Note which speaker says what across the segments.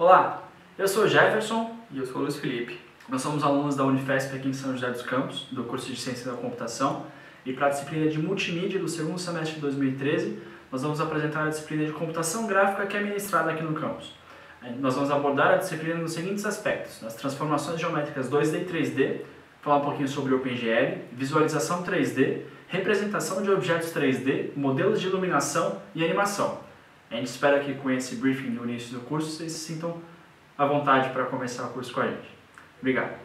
Speaker 1: Olá, eu sou o Jefferson e eu sou o Luiz Felipe. Nós somos alunos da Unifesp aqui em São José dos Campos, do curso de Ciência da Computação, e para a disciplina de Multimídia do segundo semestre de 2013, nós vamos apresentar a disciplina de Computação Gráfica que é ministrada aqui no campus. Nós vamos abordar a disciplina nos seguintes aspectos: as transformações geométricas 2D e 3D, falar um pouquinho sobre o OpenGL, visualização 3D, representação de objetos 3D, modelos de iluminação e animação. A gente espera que com esse briefing no início do curso vocês se sintam à vontade para começar o curso com a gente. Obrigado.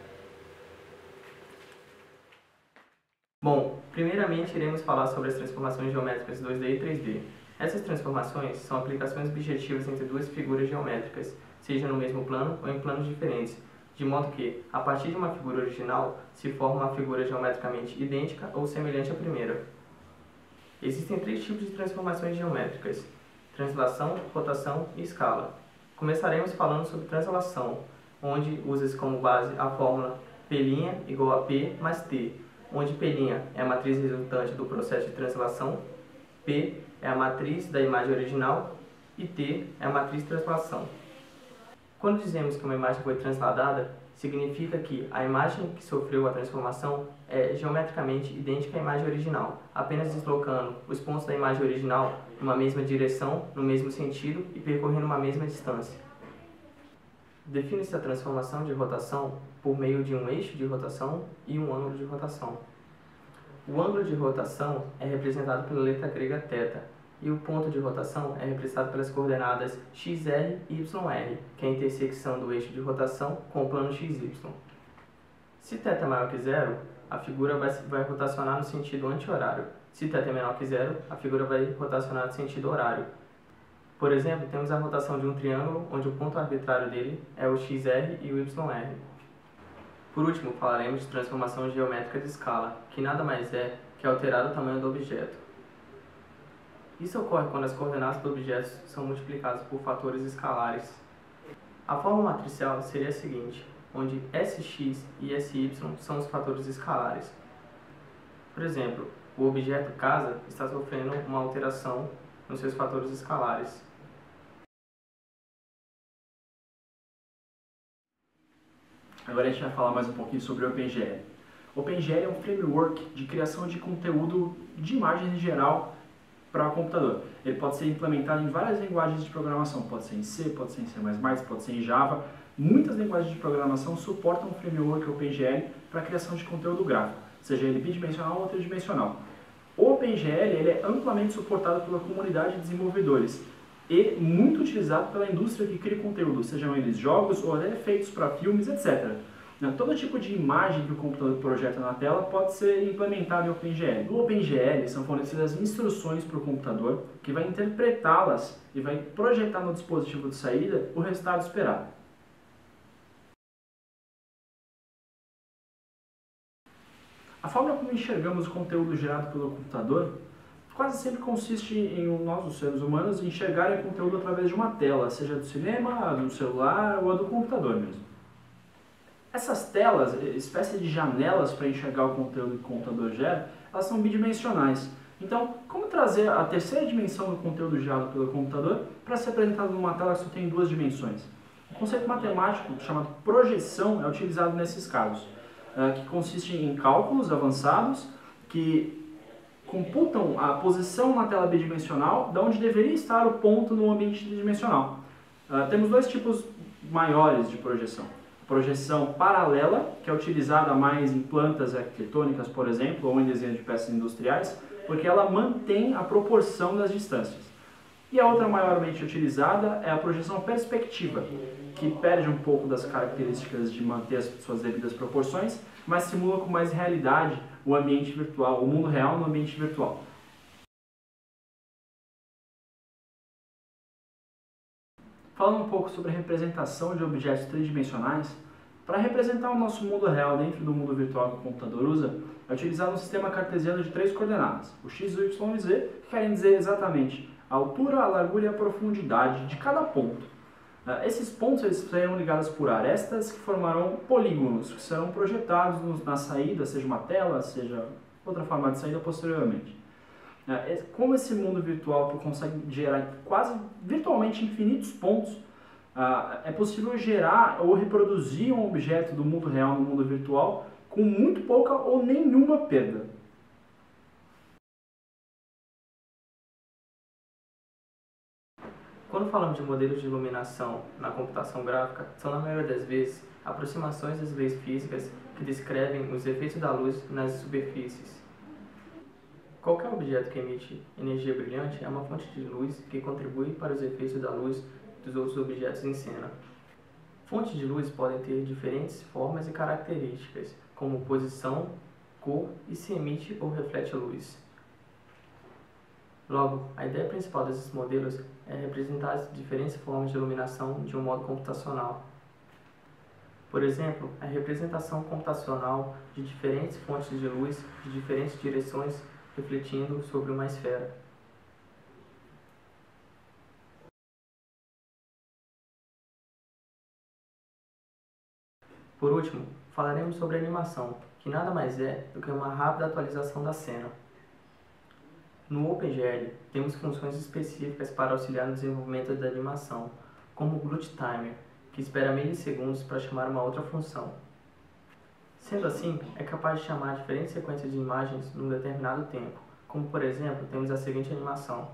Speaker 2: Bom, primeiramente iremos falar sobre as transformações geométricas 2D e 3D. Essas transformações são aplicações objetivas entre duas figuras geométricas, seja no mesmo plano ou em planos diferentes, de modo que, a partir de uma figura original, se forma uma figura geometricamente idêntica ou semelhante à primeira. Existem três tipos de transformações geométricas: translação, rotação e escala. Começaremos falando sobre translação, onde usa-se como base a fórmula P' igual a P mais T, onde P' é a matriz resultante do processo de translação, P é a matriz da imagem original e T é a matriz de translação. Quando dizemos que uma imagem foi transladada, significa que a imagem que sofreu a transformação é geometricamente idêntica à imagem original, apenas deslocando os pontos da imagem original numa mesma direção, no mesmo sentido e percorrendo uma mesma distância. Define-se a transformação de rotação por meio de um eixo de rotação e um ângulo de rotação. O ângulo de rotação é representado pela letra grega θ, e o ponto de rotação é representado pelas coordenadas xr e yr, que é a intersecção do eixo de rotação com o plano xy. Se θ é maior que zero, a figura vai rotacionar no sentido anti-horário. Se θ é menor que zero, a figura vai rotacionar no sentido horário. Por exemplo, temos a rotação de um triângulo, onde o ponto arbitrário dele é o xr e o yr. Por último, falaremos de transformação geométrica de escala, que nada mais é que alterar o tamanho do objeto. Isso ocorre quando as coordenadas do objeto são multiplicadas por fatores escalares. A forma matricial seria a seguinte, onde Sx e Sy são os fatores escalares. Por exemplo, o objeto casa está sofrendo uma alteração nos seus fatores escalares.
Speaker 1: Agora a gente vai falar mais um pouquinho sobre o OpenGL. O OpenGL é um framework de criação de conteúdo de imagens em geral para o computador. Ele pode ser implementado em várias linguagens de programação, pode ser em C, pode ser em C++, pode ser em Java. Muitas linguagens de programação suportam o framework OpenGL para a criação de conteúdo gráfico, seja ele bidimensional ou tridimensional. O OpenGL ele é amplamente suportado pela comunidade de desenvolvedores e muito utilizado pela indústria que cria conteúdo, sejam eles jogos ou até efeitos para filmes, etc. Todo tipo de imagem que o computador projeta na tela pode ser implementado em OpenGL. No OpenGL são fornecidas instruções para o computador que vai interpretá-las e vai projetar no dispositivo de saída o resultado esperado. A forma como enxergamos o conteúdo gerado pelo computador quase sempre consiste em nós, os seres humanos, enxergarem o conteúdo através de uma tela, seja do cinema, do celular ou do computador mesmo. Essas telas, espécie de janelas para enxergar o conteúdo que o computador gera, elas são bidimensionais. Então, como trazer a terceira dimensão do conteúdo gerado pelo computador para ser apresentado numa tela que só tem duas dimensões? O conceito matemático chamado projeção é utilizado nesses casos, que consiste em cálculos avançados que computam a posição na tela bidimensional de onde deveria estar o ponto no ambiente tridimensional. Temos dois tipos maiores de projeção. Projeção paralela, que é utilizada mais em plantas arquitetônicas, por exemplo, ou em desenho de peças industriais, porque ela mantém a proporção das distâncias. E a outra maiormente utilizada é a projeção perspectiva, que perde um pouco das características de manter as suas devidas proporções, mas simula com mais realidade o ambiente virtual, o mundo real no ambiente virtual. Falando um pouco sobre a representação de objetos tridimensionais, para representar o nosso mundo real dentro do mundo virtual que o computador usa, é utilizado um sistema cartesiano de três coordenadas, o x, o y e z, que querem dizer exatamente a altura, a largura e a profundidade de cada ponto. Esses pontos eles serão ligados por arestas que formarão polígonos, que serão projetados na saída, seja uma tela, seja outra forma de saída posteriormente. Como esse mundo virtual consegue gerar quase virtualmente infinitos pontos, É possível gerar ou reproduzir um objeto do mundo real no mundo virtual com muito pouca ou nenhuma perda.
Speaker 2: Quando falamos de modelos de iluminação na computação gráfica, são na maioria das vezes aproximações das leis físicas que descrevem os efeitos da luz nas superfícies. Qualquer objeto que emite energia brilhante é uma fonte de luz que contribui para os efeitos da luz dos outros objetos em cena. Fontes de luz podem ter diferentes formas e características, como posição, cor e se emite ou reflete luz. Logo, a ideia principal desses modelos é representar as diferentes formas de iluminação de um modo computacional. Por exemplo, a representação computacional de diferentes fontes de luz de diferentes direções refletindo sobre uma esfera. Por último, falaremos sobre animação, que nada mais é do que uma rápida atualização da cena. No OpenGL, temos funções específicas para auxiliar no desenvolvimento da animação, como o Glute Timer, que espera milissegundos para chamar uma outra função. Sendo assim, é capaz de chamar diferentes sequências de imagens num determinado tempo, como por exemplo, temos a seguinte animação.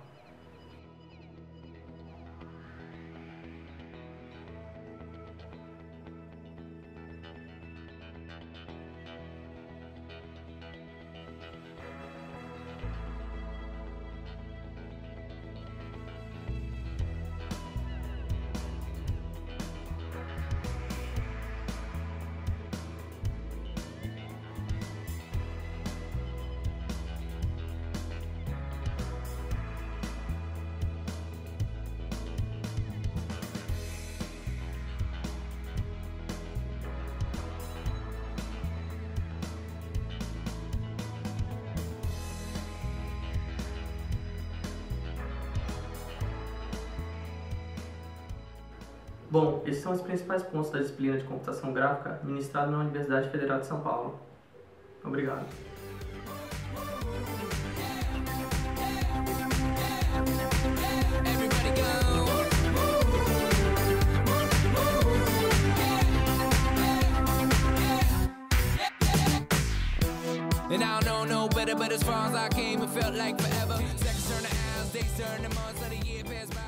Speaker 2: Bom, esses são os principais pontos da disciplina de computação gráfica ministrada na Universidade Federal de São Paulo. Obrigado. And I don't know better, but as far as I came, it felt like forever. Seconds turn to hours, days turn to months, let a year pass by.